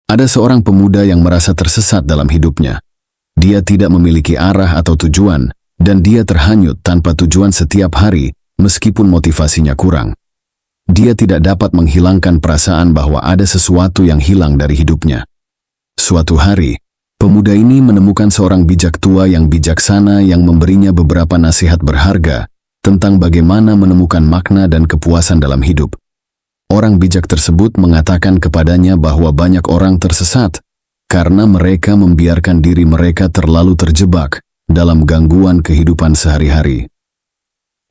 Ada seorang pemuda yang merasa tersesat dalam hidupnya. Dia tidak memiliki arah atau tujuan, dan dia terhanyut tanpa tujuan setiap hari, meskipun motivasinya kurang. Dia tidak dapat menghilangkan perasaan bahwa ada sesuatu yang hilang dari hidupnya. Suatu hari, pemuda ini menemukan seorang bijak tua yang bijaksana yang memberinya beberapa nasihat berharga tentang bagaimana menemukan makna dan kepuasan dalam hidup. Orang bijak tersebut mengatakan kepadanya bahwa banyak orang tersesat karena mereka membiarkan diri mereka terlalu terjebak dalam gangguan kehidupan sehari-hari.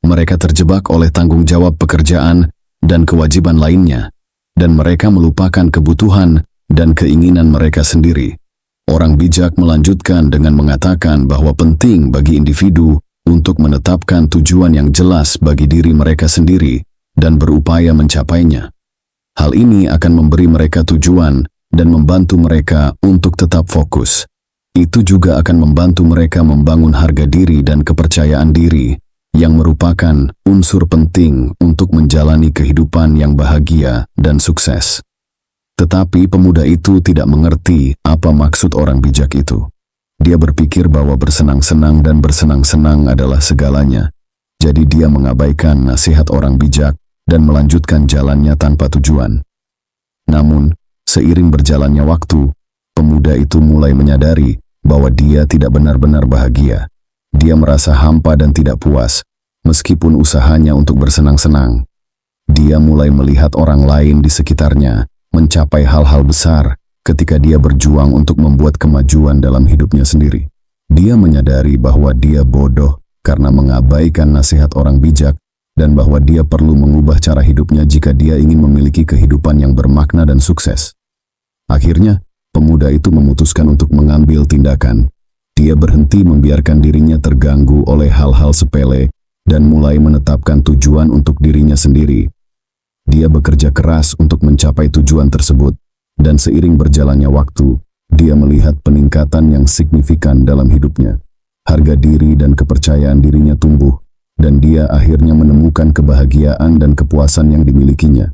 Mereka terjebak oleh tanggung jawab pekerjaan dan kewajiban lainnya, dan mereka melupakan kebutuhan dan keinginan mereka sendiri. Orang bijak melanjutkan dengan mengatakan bahwa penting bagi individu untuk menetapkan tujuan yang jelas bagi diri mereka sendiri dan berupaya mencapainya. Hal ini akan memberi mereka tujuan dan membantu mereka untuk tetap fokus. Itu juga akan membantu mereka membangun harga diri dan kepercayaan diri yang merupakan unsur penting untuk menjalani kehidupan yang bahagia dan sukses. Tetapi pemuda itu tidak mengerti apa maksud orang bijak itu. Dia berpikir bahwa bersenang-senang dan bersenang-senang adalah segalanya. Jadi dia mengabaikan nasihat orang bijak dan melanjutkan jalannya tanpa tujuan. Namun, seiring berjalannya waktu, pemuda itu mulai menyadari bahwa dia tidak benar-benar bahagia. Dia merasa hampa dan tidak puas, meskipun usahanya untuk bersenang-senang. Dia mulai melihat orang lain di sekitarnya mencapai hal-hal besar ketika dia berjuang untuk membuat kemajuan dalam hidupnya sendiri. Dia menyadari bahwa dia bodoh karena mengabaikan nasihat orang bijak dan bahwa dia perlu mengubah cara hidupnya jika dia ingin memiliki kehidupan yang bermakna dan sukses. Akhirnya, pemuda itu memutuskan untuk mengambil tindakan. Dia berhenti membiarkan dirinya terganggu oleh hal-hal sepele dan mulai menetapkan tujuan untuk dirinya sendiri. Dia bekerja keras untuk mencapai tujuan tersebut, dan seiring berjalannya waktu, dia melihat peningkatan yang signifikan dalam hidupnya. Harga diri dan kepercayaan dirinya tumbuh, dan dia akhirnya menemukan kebahagiaan dan kepuasan yang dimilikinya.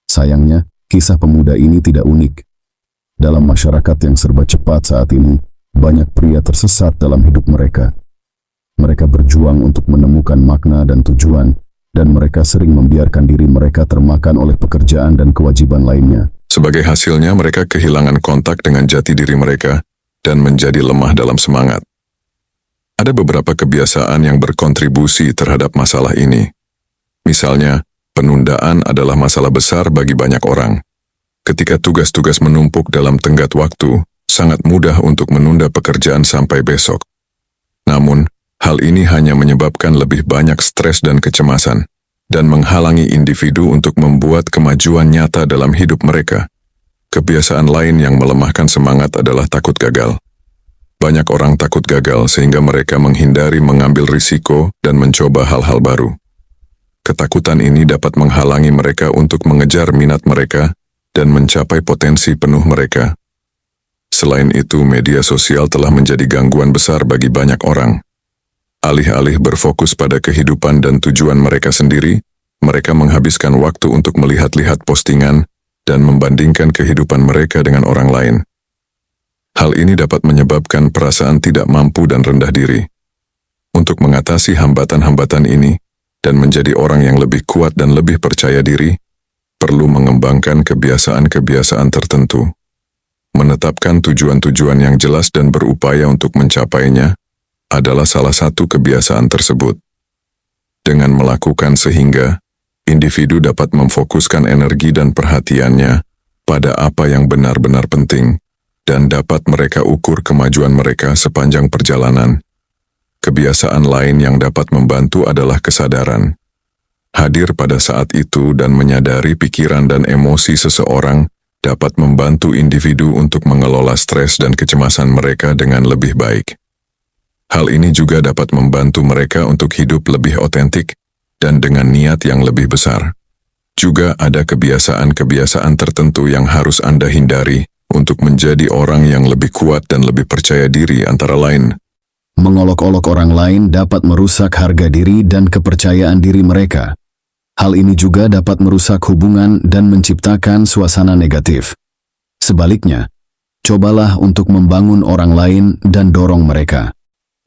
Sayangnya, kisah pemuda ini tidak unik. Dalam masyarakat yang serba cepat saat ini, banyak pria tersesat dalam hidup mereka. Mereka berjuang untuk menemukan makna dan tujuan, dan mereka sering membiarkan diri mereka termakan oleh pekerjaan dan kewajiban lainnya. Sebagai hasilnya, mereka kehilangan kontak dengan jati diri mereka dan menjadi lemah dalam semangat. Ada beberapa kebiasaan yang berkontribusi terhadap masalah ini. Misalnya, penundaan adalah masalah besar bagi banyak orang. Ketika tugas-tugas menumpuk dalam tenggat waktu, sangat mudah untuk menunda pekerjaan sampai besok. Namun, hal ini hanya menyebabkan lebih banyak stres dan kecemasan, dan menghalangi individu untuk membuat kemajuan nyata dalam hidup mereka. Kebiasaan lain yang melemahkan semangat adalah takut gagal. Banyak orang takut gagal sehingga mereka menghindari mengambil risiko dan mencoba hal-hal baru. Ketakutan ini dapat menghalangi mereka untuk mengejar minat mereka dan mencapai potensi penuh mereka. Selain itu, media sosial telah menjadi gangguan besar bagi banyak orang. Alih-alih berfokus pada kehidupan dan tujuan mereka sendiri, mereka menghabiskan waktu untuk melihat-lihat postingan dan membandingkan kehidupan mereka dengan orang lain. Hal ini dapat menyebabkan perasaan tidak mampu dan rendah diri. Untuk mengatasi hambatan-hambatan ini dan menjadi orang yang lebih kuat dan lebih percaya diri, perlu mengembangkan kebiasaan-kebiasaan tertentu. Menetapkan tujuan-tujuan yang jelas dan berupaya untuk mencapainya adalah salah satu kebiasaan tersebut. Dengan melakukan sehingga, individu dapat memfokuskan energi dan perhatiannya pada apa yang benar-benar penting, dan dapat mereka ukur kemajuan mereka sepanjang perjalanan. Kebiasaan lain yang dapat membantu adalah kesadaran. Hadir pada saat itu dan menyadari pikiran dan emosi seseorang dapat membantu individu untuk mengelola stres dan kecemasan mereka dengan lebih baik. Hal ini juga dapat membantu mereka untuk hidup lebih otentik dan dengan niat yang lebih besar. Juga ada kebiasaan-kebiasaan tertentu yang harus Anda hindari untuk menjadi orang yang lebih kuat dan lebih percaya diri, antara lain. Mengolok-olok orang lain dapat merusak harga diri dan kepercayaan diri mereka. Hal ini juga dapat merusak hubungan dan menciptakan suasana negatif. Sebaliknya, cobalah untuk membangun orang lain dan dorong mereka.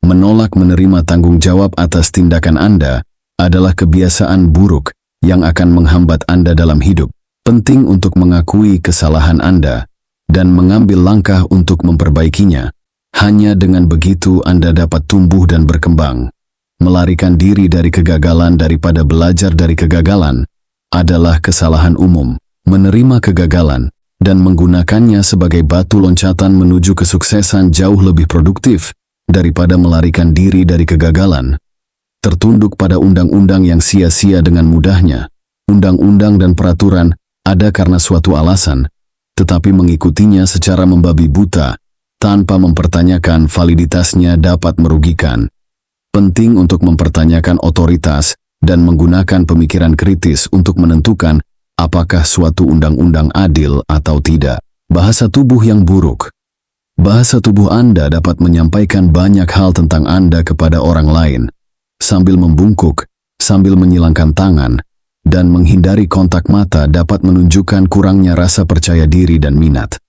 Menolak menerima tanggung jawab atas tindakan Anda adalah kebiasaan buruk yang akan menghambat Anda dalam hidup. Penting untuk mengakui kesalahan Anda dan mengambil langkah untuk memperbaikinya. Hanya dengan begitu Anda dapat tumbuh dan berkembang. Melarikan diri dari kegagalan daripada belajar dari kegagalan adalah kesalahan umum. Menerima kegagalan dan menggunakannya sebagai batu loncatan menuju kesuksesan jauh lebih produktif daripada melarikan diri dari kegagalan. Tertunduk pada undang-undang yang sia-sia dengan mudahnya. Undang-undang dan peraturan ada karena suatu alasan, tetapi mengikutinya secara membabi buta tanpa mempertanyakan validitasnya dapat merugikan. Penting untuk mempertanyakan otoritas dan menggunakan pemikiran kritis untuk menentukan apakah suatu undang-undang adil atau tidak. Bahasa tubuh yang buruk. Bahasa tubuh Anda dapat menyampaikan banyak hal tentang Anda kepada orang lain. Sambil membungkuk, sambil menyilangkan tangan, dan menghindari kontak mata dapat menunjukkan kurangnya rasa percaya diri dan minat.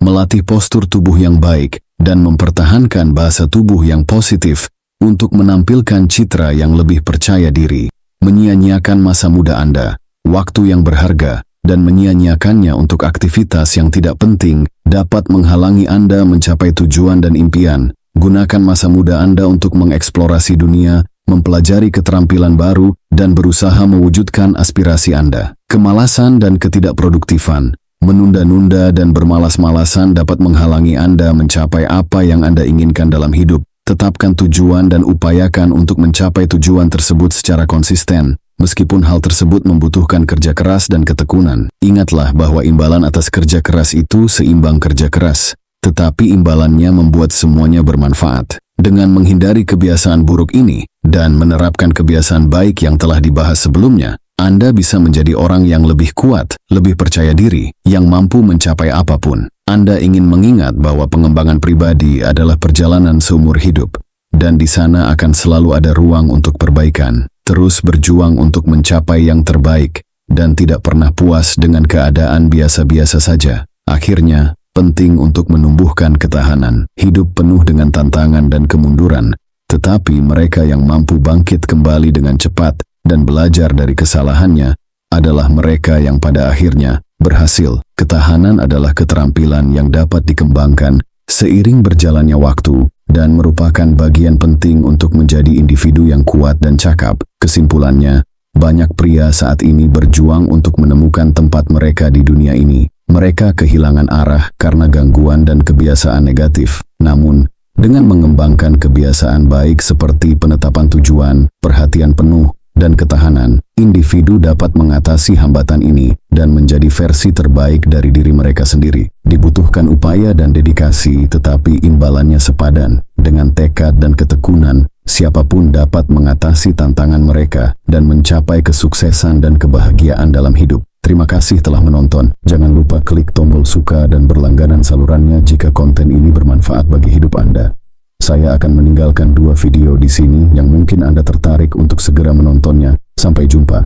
Melatih postur tubuh yang baik dan mempertahankan bahasa tubuh yang positif untuk menampilkan citra yang lebih percaya diri. Menyia-nyiakan masa muda Anda, waktu yang berharga, dan menyia-nyiakannya untuk aktivitas yang tidak penting dapat menghalangi Anda mencapai tujuan dan impian. Gunakan masa muda Anda untuk mengeksplorasi dunia, mempelajari keterampilan baru, dan berusaha mewujudkan aspirasi Anda. Kemalasan dan ketidakproduktifan, menunda-nunda dan bermalas-malasan dapat menghalangi Anda mencapai apa yang Anda inginkan dalam hidup. Tetapkan tujuan dan upayakan untuk mencapai tujuan tersebut secara konsisten. Meskipun hal tersebut membutuhkan kerja keras dan ketekunan, ingatlah bahwa imbalan atas kerja keras itu seimbang kerja keras, tetapi imbalannya membuat semuanya bermanfaat. Dengan menghindari kebiasaan buruk ini dan menerapkan kebiasaan baik yang telah dibahas sebelumnya, Anda bisa menjadi orang yang lebih kuat, lebih percaya diri, yang mampu mencapai apapun. Anda ingin mengingat bahwa pengembangan pribadi adalah perjalanan seumur hidup, dan di sana akan selalu ada ruang untuk perbaikan. Terus berjuang untuk mencapai yang terbaik, dan tidak pernah puas dengan keadaan biasa-biasa saja. Akhirnya, penting untuk menumbuhkan ketahanan. Hidup penuh dengan tantangan dan kemunduran, tetapi mereka yang mampu bangkit kembali dengan cepat dan belajar dari kesalahannya adalah mereka yang pada akhirnya berhasil. Ketahanan adalah keterampilan yang dapat dikembangkan seiring berjalannya waktu dan merupakan bagian penting untuk menjadi individu yang kuat dan cakap. Kesimpulannya, banyak pria saat ini berjuang untuk menemukan tempat mereka di dunia ini. Mereka kehilangan arah karena gangguan dan kebiasaan negatif. Namun, dengan mengembangkan kebiasaan baik seperti penetapan tujuan, perhatian penuh, dan ketahanan, individu dapat mengatasi hambatan ini dan menjadi versi terbaik dari diri mereka sendiri. Dibutuhkan upaya dan dedikasi, tetapi imbalannya sepadan. Dengan tekad dan ketekunan, siapapun dapat mengatasi tantangan mereka dan mencapai kesuksesan dan kebahagiaan dalam hidup. Terima kasih telah menonton. Jangan lupa klik tombol suka dan berlangganan salurannya jika konten ini bermanfaat bagi hidup Anda. Saya akan meninggalkan 2 video di sini yang mungkin Anda tertarik untuk segera menontonnya. Sampai jumpa.